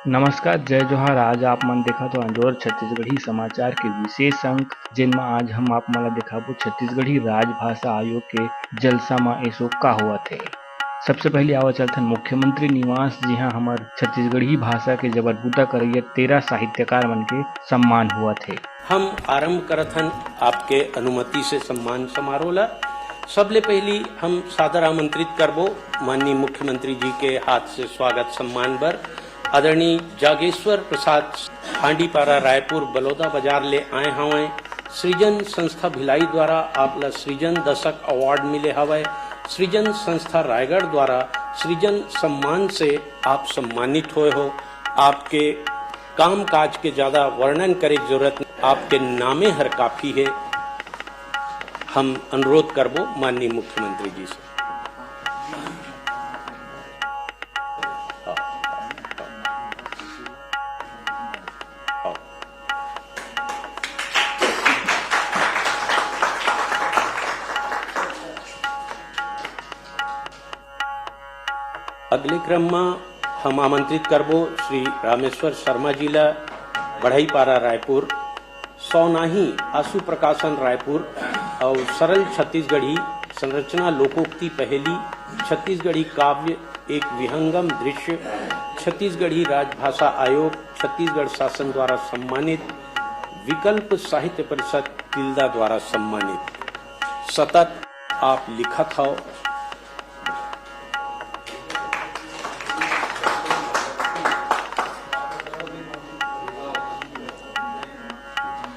नमस्कार, जय जोहार। आज आप मन देखा तो अंजोर छत्तीसगढ़ी समाचार के विशेष अंक जिनमें आज हम आप मन ला दिखाबो छत्तीसगढ़ी राजभाषा आयोग के जलसा में एसो का हुआ थे। सबसे पहले आवा चलथन मुख्यमंत्री निवास, जिहाँ हमार छत्तीसगढ़ी भाषा के जबर बूता करैया 13 साहित्यकार मन के सम्मान हुआ थे। हम आरंभ करत हन आपके अनुमति से सम्मान समारोह ला। सबले पहली हम सादर आमंत्रित करबो माननीय मुख्यमंत्री जी के हाथ से स्वागत सम्मान बर आदरणीय जागेश्वर प्रसाद हांडीपारा रायपुर बलौदा बाजार ले आए हवे। सृजन संस्था भिलाई द्वारा आपला सृजन दशक अवार्ड मिले हवे। सृजन संस्था रायगढ़ द्वारा सृजन सम्मान से आप सम्मानित हुए हो। आपके काम काज के ज्यादा वर्णन करे जरूरत नहीं, आपके नामे हर काफी है। हम अनुरोध करबो माननीय मुख्यमंत्री जी से। अगले क्रम में हम आमंत्रित करबो श्री रामेश्वर शर्मा जी ला बढ़ईपारा रायपुर, सौनाही आशु प्रकाशन रायपुर और सरल छत्तीसगढ़ी संरचना लोकोक्ति पहेली छत्तीसगढ़ी काव्य एक विहंगम दृश्य छत्तीसगढ़ी राजभाषा आयोग छत्तीसगढ़ शासन द्वारा सम्मानित विकल्प साहित्य परिषद तिल्दा द्वारा सम्मानित। सतत आप लिखत हो।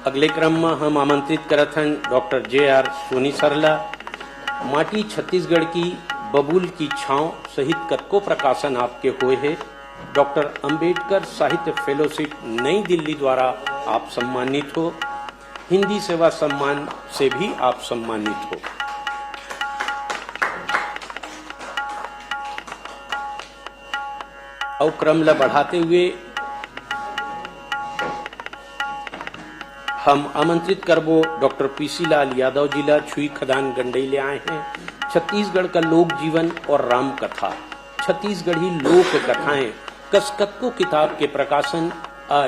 अगले क्रम में हम आमंत्रित करत हन डॉक्टर JR सोनी सरला, माटी छत्तीसगढ़ की बबूल की छांव सहित कतको प्रकाशन आपके हुए हैं। डॉक्टर अंबेडकर साहित्य फेलोशिप नई दिल्ली द्वारा आप सम्मानित हो। हिंदी सेवा सम्मान से भी आप सम्मानित हो। और क्रम ला बढ़ाते हुए हम आमंत्रित करबो डॉक्टर PC लाल यादव जिला छुई खदान गंडई ले आए हैं। छत्तीसगढ़ का लोक जीवन और राम कथा छत्तीसगढ़ी लोक कथाएं कसकत्को किताब के प्रकाशन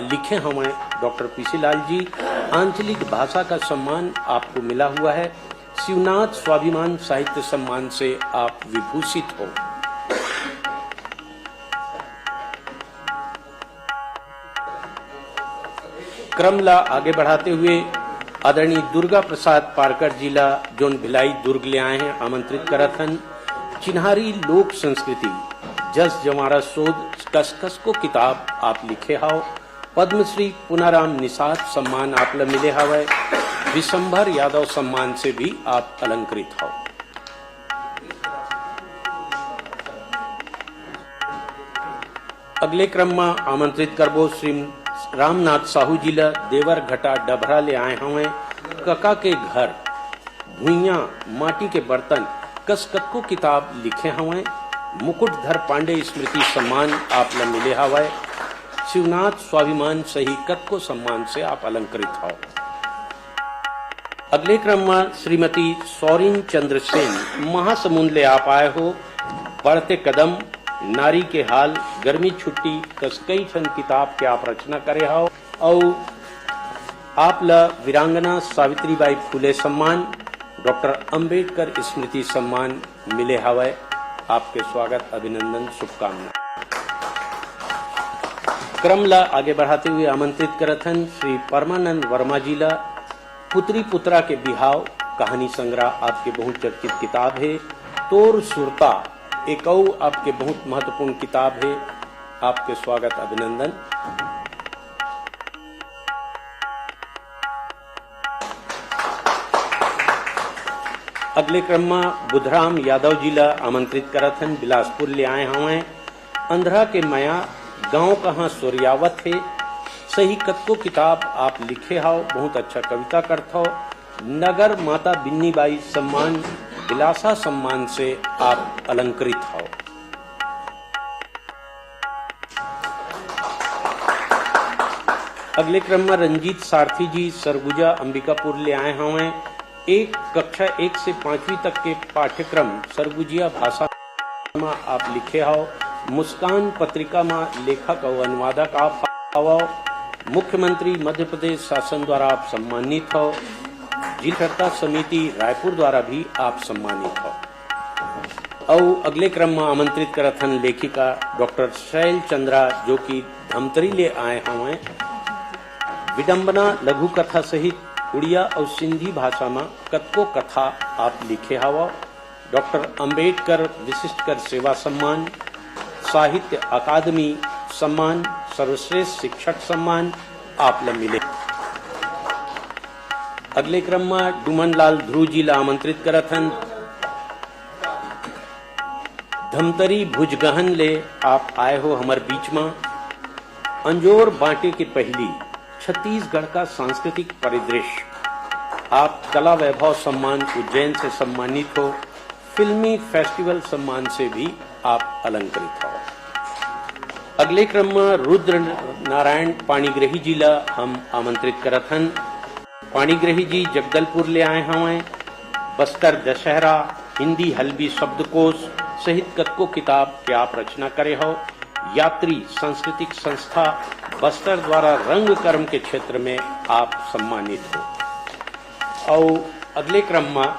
लिखे हमें डॉक्टर PC लाल जी। आंचलिक भाषा का सम्मान आपको मिला हुआ है। शिवनाथ स्वाभिमान साहित्य सम्मान से आप विभूषित हो। क्रम ला आगे बढ़ाते हुए आदरणीय दुर्गा प्रसाद पारकर जिला जोन भिलाई दुर्ग ले आए हैं आमंत्रित करत हन। चिन्हारी लोक संस्कृति जस जमारा शोध कसकस को किताब आप लिखे हाव। पद्मश्री पुनाराम निषाद सम्मान आप ला मिले हवे। विशंभर यादव सम्मान से भी आप अलंकृत हो। अगले क्रम में आमंत्रित करबो श्री रामनाथ साहू जिला देवर घटा डभरा ले आए हमें। कका के घर भुइया माटी के बर्तन कसकत्को किताब लिखे हमें। मुकुटधर पांडे स्मृति सम्मान आप ला मिले हवे। शिवनाथ स्वाभिमान सही कतको सम्मान से आप अलंकृत हो। अगले क्रम में श्रीमती सौरिन चंद्र सेन महासमुंद ले आप आए हो। बढ़ते कदम नारी के हाल गर्मी छुट्टी कई छन किताब के आप रचना करे हो। और आप ला वीरांगना सावित्रीबाई फुले सम्मान डॉक्टर अंबेडकर स्मृति सम्मान मिले हवे। आपके स्वागत अभिनंदन शुभकामना। क्रम ला आगे बढ़ाते हुए आमंत्रित करत हन श्री परमानंद वर्मा जी ला पुत्री पुत्रा के बिहाव कहानी संग्रह आपके बहुचर्चित किताब है। तोर सुरता एक और आपके बहुत महत्वपूर्ण किताब है। आपके स्वागत अभिनंदन। अगले क्रम में बुधराम यादव जिला आमंत्रित करत हन बिलासपुर ले आए हवे। अंधरा के माया गांव कहाँ सूर्यावत है सही कतको किताब आप लिखे हाव। बहुत अच्छा कविता करत हो। नगर माता बिन्नी बाई सम्मान बिलासा सम्मान से आप अलंकृत हो। अगले क्रम में रंजीत सारथी जी सरगुजा अंबिकापुर ले आए हवे। एक कक्षा 1 से 5वीं तक के पाठ्यक्रम सरगुजिया भाषा में आप लिखे हो। मुस्कान पत्रिका में लेखक और अनुवादक आप हवो। मुख्यमंत्री मध्य प्रदेश शासन द्वारा आप सम्मानित हो। जिला समिति रायपुर द्वारा भी आप सम्मानित हो। और अगले क्रम में आमंत्रित करत हन लेखिका डॉक्टर शैल चंद्रा, जो कि धमतरी ले आए हुए विडंबना लघु कथा सहित उड़िया और सिंधी भाषा में कतको कथा आप लिखे हवा। डॉक्टर अंबेडकर विशिष्ट कर सेवा सम्मान, साहित्य अकादमी सम्मान, सर्वश्रेष्ठ शिक्षक सम्मान आप ला मिले। अगले क्रम में डुमन लाल ध्रुव जी ला आमंत्रित करत हन। धमतरी भुजगहन ले आप आए हो हमारे बीच में। अंजोर बांटे के पहली छत्तीसगढ़ का सांस्कृतिक परिदृश्य, आप कला वैभव सम्मान उज्जैन से सम्मानित हो। फिल्मी फेस्टिवल सम्मान से भी आप अलंकृत हो। अगले क्रम में रुद्र नारायण पाणिग्रही जी ला हम आमंत्रित करत हन। पाणिग्रही जी जगदलपुर ले आए हमें। बस्तर दशहरा, हिंदी हल्बी शब्दकोश सहित कतको किताब के आप रचना करे हो। यात्री सांस्कृतिक संस्था बस्तर द्वारा रंग कर्म के क्षेत्र में आप सम्मानित हो। और अगले क्रम में